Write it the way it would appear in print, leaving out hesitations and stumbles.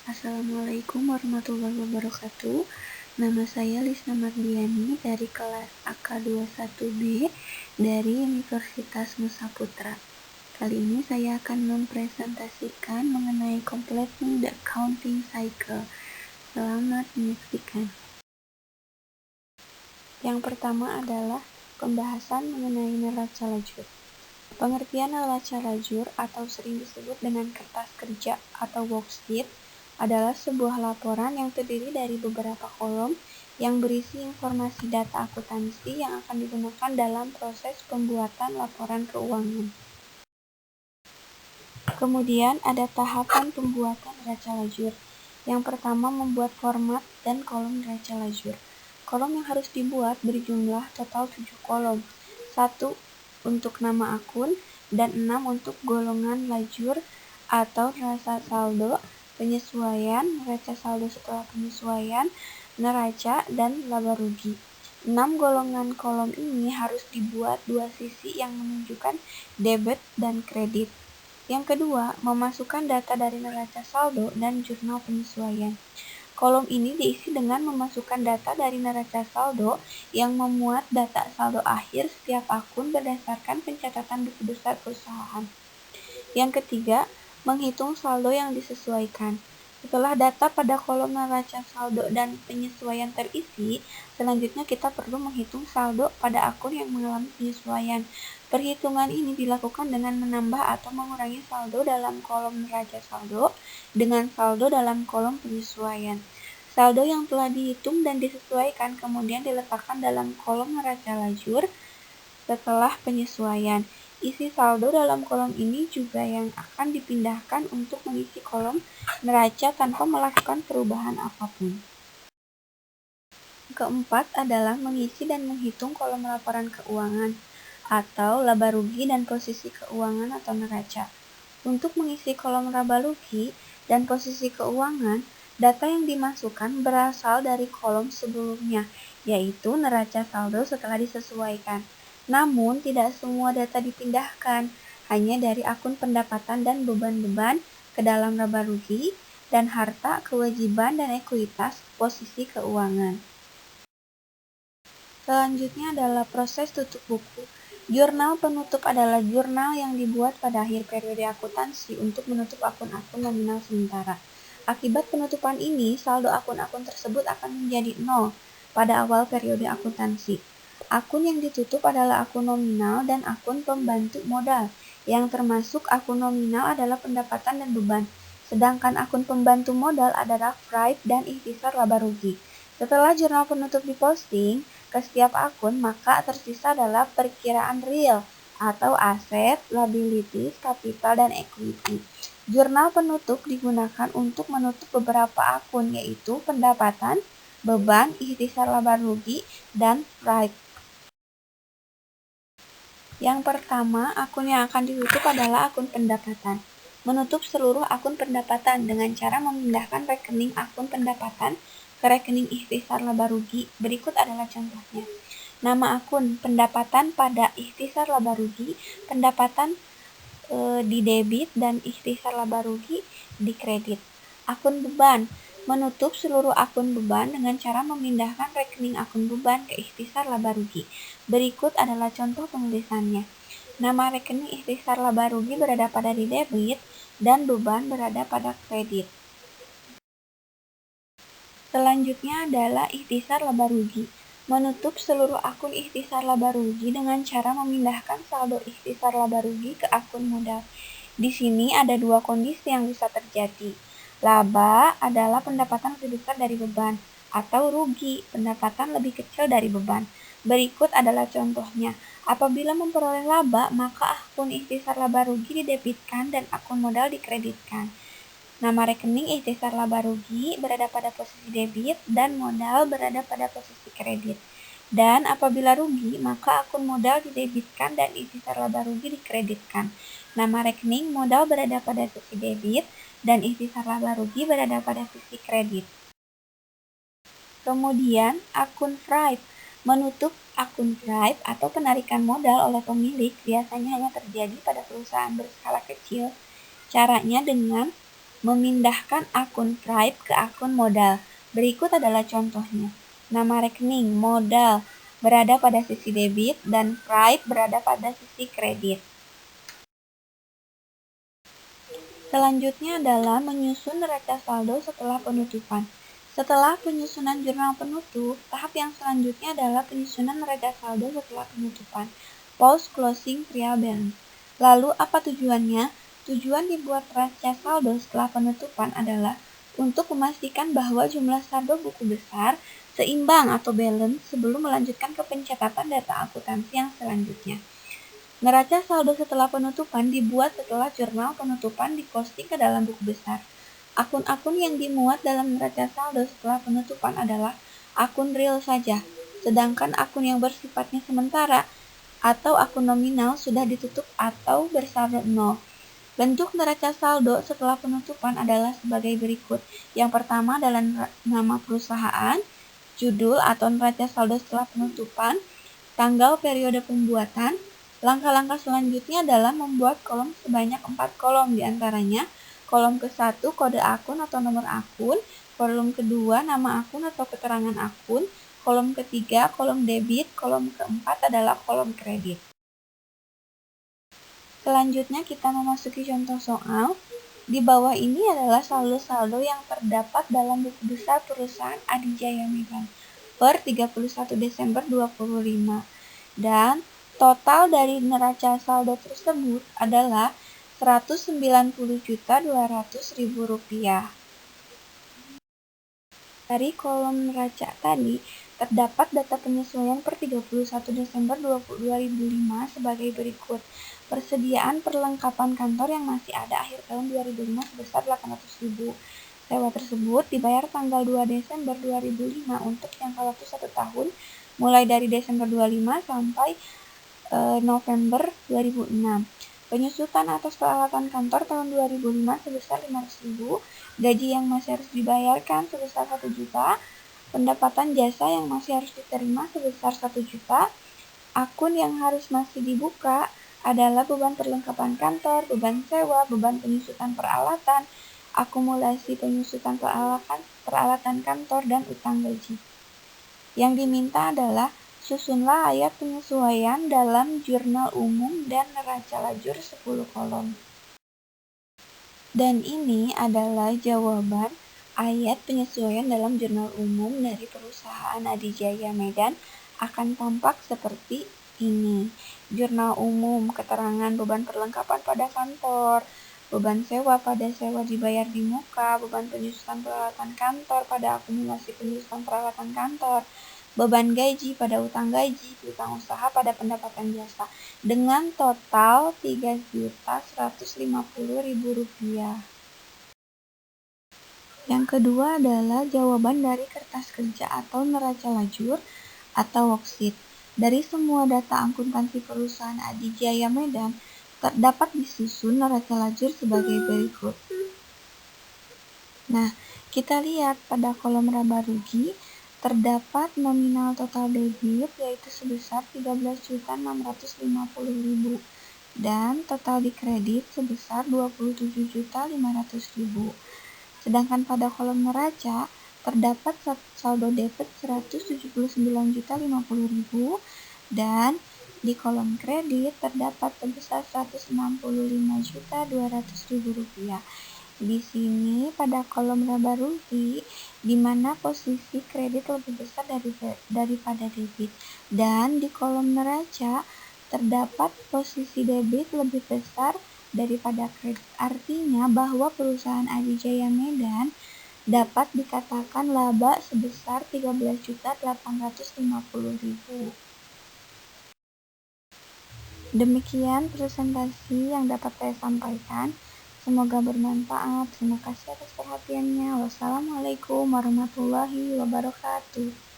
Assalamualaikum warahmatullahi wabarakatuh. Nama saya Lisna Mardiani dari kelas AK21B dari Universitas Nusa Putra. Kali ini saya akan mempresentasikan mengenai completing the accounting cycle. Selamat menyaksikan. Yang pertama adalah pembahasan mengenai neraca lajur. Pengertian neraca lajur atau sering disebut dengan kertas kerja atau worksheet adalah sebuah laporan yang terdiri dari beberapa kolom yang berisi informasi data akuntansi yang akan digunakan dalam proses pembuatan laporan keuangan. Kemudian ada tahapan pembuatan neraca lajur. Yang pertama membuat format dan kolom neraca lajur. Kolom yang harus dibuat berjumlah total 7 kolom. 1 untuk nama akun dan 6 untuk golongan lajur atau neraca saldo, penyesuaian, neraca saldo setelah penyesuaian, neraca, dan laba rugi. 6 golongan kolom ini harus dibuat dua sisi yang menunjukkan debit dan kredit. Yang kedua, memasukkan data dari neraca saldo dan jurnal penyesuaian. Kolom ini diisi dengan memasukkan data dari neraca saldo yang memuat data saldo akhir setiap akun berdasarkan pencatatan buku besar perusahaan. Yang ketiga, menghitung saldo yang disesuaikan. Setelah data pada kolom neraca saldo dan penyesuaian terisi, selanjutnya kita perlu menghitung saldo pada akun yang mengalami penyesuaian. Perhitungan ini dilakukan dengan menambah atau mengurangi saldo dalam kolom neraca saldo dengan saldo dalam kolom penyesuaian. Saldo yang telah dihitung dan disesuaikan kemudian diletakkan dalam kolom neraca lajur setelah penyesuaian. Isi saldo dalam kolom ini juga yang akan dipindahkan untuk mengisi kolom neraca tanpa melakukan perubahan apapun. Keempat adalah mengisi dan menghitung kolom laporan keuangan atau laba rugi dan posisi keuangan atau neraca. Untuk mengisi kolom laba rugi dan posisi keuangan, data yang dimasukkan berasal dari kolom sebelumnya, yaitu neraca saldo setelah disesuaikan. Namun, tidak semua data dipindahkan, hanya dari akun pendapatan dan beban-beban ke dalam laba rugi, dan harta, kewajiban, dan ekuitas posisi keuangan. Selanjutnya adalah proses tutup buku. Jurnal penutup adalah jurnal yang dibuat pada akhir periode akuntansi untuk menutup akun-akun nominal sementara. Akibat penutupan ini, saldo akun-akun tersebut akan menjadi 0 pada awal periode akuntansi. Akun yang ditutup adalah akun nominal dan akun pembantu modal. Yang termasuk akun nominal adalah pendapatan dan beban, sedangkan akun pembantu modal adalah FRIP dan ikhtisar laba rugi. Setelah jurnal penutup diposting ke setiap akun, maka tersisa adalah perkiraan real atau aset, liabilities, capital, dan equity. Jurnal penutup digunakan untuk menutup beberapa akun, yaitu pendapatan, beban, ikhtisar laba rugi, dan FRIP. Yang pertama, akun yang akan ditutup adalah akun pendapatan. Menutup seluruh akun pendapatan dengan cara memindahkan rekening akun pendapatan ke rekening ikhtisar laba rugi. Berikut adalah contohnya. Nama akun pendapatan pada ikhtisar laba rugi, pendapatan di debit dan ikhtisar laba rugi di kredit. Akun beban, menutup seluruh akun beban dengan cara memindahkan rekening akun beban ke ikhtisar laba rugi. Berikut adalah contoh penulisannya. Nama rekening ikhtisar laba rugi berada pada di debit dan beban berada pada kredit. Selanjutnya adalah ikhtisar laba rugi. Menutup seluruh akun ikhtisar laba rugi dengan cara memindahkan saldo ikhtisar laba rugi ke akun modal. Di sini ada dua kondisi yang bisa terjadi. Laba adalah pendapatan lebih besar dari beban, atau rugi, pendapatan lebih kecil dari beban. Berikut adalah contohnya. Apabila memperoleh laba, maka akun ikhtisar laba rugi didebitkan dan akun modal dikreditkan. Nama rekening ikhtisar laba rugi berada pada posisi debit dan modal berada pada posisi kredit. Dan apabila rugi, maka akun modal didebitkan dan ikhtisar laba rugi dikreditkan. Nama rekening modal berada pada sisi debit dan ikhtisar laba rugi berada pada sisi kredit. Kemudian, akun FRIP. Menutup akun FRIP atau penarikan modal oleh pemilik biasanya hanya terjadi pada perusahaan berskala kecil. Caranya dengan memindahkan akun Pride ke akun modal. Berikut adalah contohnya. Nama rekening modal berada pada sisi debit dan Pride berada pada sisi kredit. Selanjutnya adalah menyusun neraca saldo setelah penutupan. Setelah penyusunan jurnal penutup, tahap yang selanjutnya adalah penyusunan neraca saldo setelah penutupan, post closing trial balance. Lalu apa tujuannya? Tujuan dibuat neraca saldo setelah penutupan adalah untuk memastikan bahwa jumlah saldo buku besar seimbang atau balance sebelum melanjutkan ke pencatatan data akuntansi yang selanjutnya. Neraca saldo setelah penutupan dibuat setelah jurnal penutupan diposting ke dalam buku besar. Akun-akun yang dimuat dalam neraca saldo setelah penutupan adalah akun real saja, sedangkan akun yang bersifatnya sementara atau akun nominal sudah ditutup atau bersaldo 0. Bentuk neraca saldo setelah penutupan adalah sebagai berikut. Yang pertama adalah nama perusahaan, judul atau neraca saldo setelah penutupan, tanggal periode pembuatan. Langkah-langkah selanjutnya adalah membuat kolom sebanyak 4 kolom, diantaranya kolom ke-1 kode akun atau nomor akun, kolom kedua nama akun atau keterangan akun, kolom ketiga kolom debit, kolom keempat adalah kolom kredit. Selanjutnya kita memasuki contoh soal. Di bawah ini adalah saldo-saldo yang terdapat dalam buku besar perusahaan Adijaya Medan per 31 Desember 2025. Dan total dari neraca saldo tersebut adalah Rp190.200.000. Dari kolom neraca tadi, terdapat data penyesuaian per 31 Desember 2005 sebagai berikut. Persediaan perlengkapan kantor yang masih ada akhir tahun 2005 sebesar Rp800.000. Sewa tersebut dibayar tanggal 2 Desember 2005 untuk jangka waktu 1 tahun, mulai dari Desember 2005 sampai November 2006. Penyusutan atas peralatan kantor tahun 2005 sebesar Rp500.000, gaji yang masih harus dibayarkan sebesar Rp1 juta, pendapatan jasa yang masih harus diterima sebesar Rp1 juta, akun yang harus masih dibuka adalah beban perlengkapan kantor, beban sewa, beban penyusutan peralatan, akumulasi penyusutan peralatan kantor, dan utang gaji. Yang diminta adalah susunlah ayat penyesuaian dalam jurnal umum dan neraca lajur 10 kolom. Dan ini adalah jawaban ayat penyesuaian dalam jurnal umum dari perusahaan Adijaya Medan akan tampak seperti ini. Jurnal umum, keterangan beban perlengkapan pada kantor, beban sewa pada sewa dibayar di muka, beban penyusutan peralatan kantor pada akumulasi penyusutan peralatan kantor, beban gaji pada utang gaji, utang usaha pada pendapatan jasa, dengan total Rp3.150.000. Yang kedua adalah jawaban dari kertas kerja atau neraca lajur atau worksheet. Dari semua data akuntansi perusahaan Adijaya Medan, terdapat disusun neraca lajur sebagai berikut. Nah, kita lihat pada kolom laba rugi, terdapat nominal total debit yaitu sebesar Rp13.650.000 dan total di kredit sebesar Rp27.500.000. Sedangkan pada kolom neraca terdapat saldo debit Rp179.050.000 dan di kolom kredit terdapat sebesar Rp165.200.000. Di sini pada kolom laba rugi, di mana posisi kredit lebih besar daripada debit, dan di kolom neraca terdapat posisi debit lebih besar daripada kredit. Artinya bahwa perusahaan Adijaya Medan dapat dikatakan laba sebesar Rp13.850.000. Demikian presentasi yang dapat saya sampaikan. Semoga bermanfaat. Terima kasih atas perhatiannya. Wassalamualaikum warahmatullahi wabarakatuh.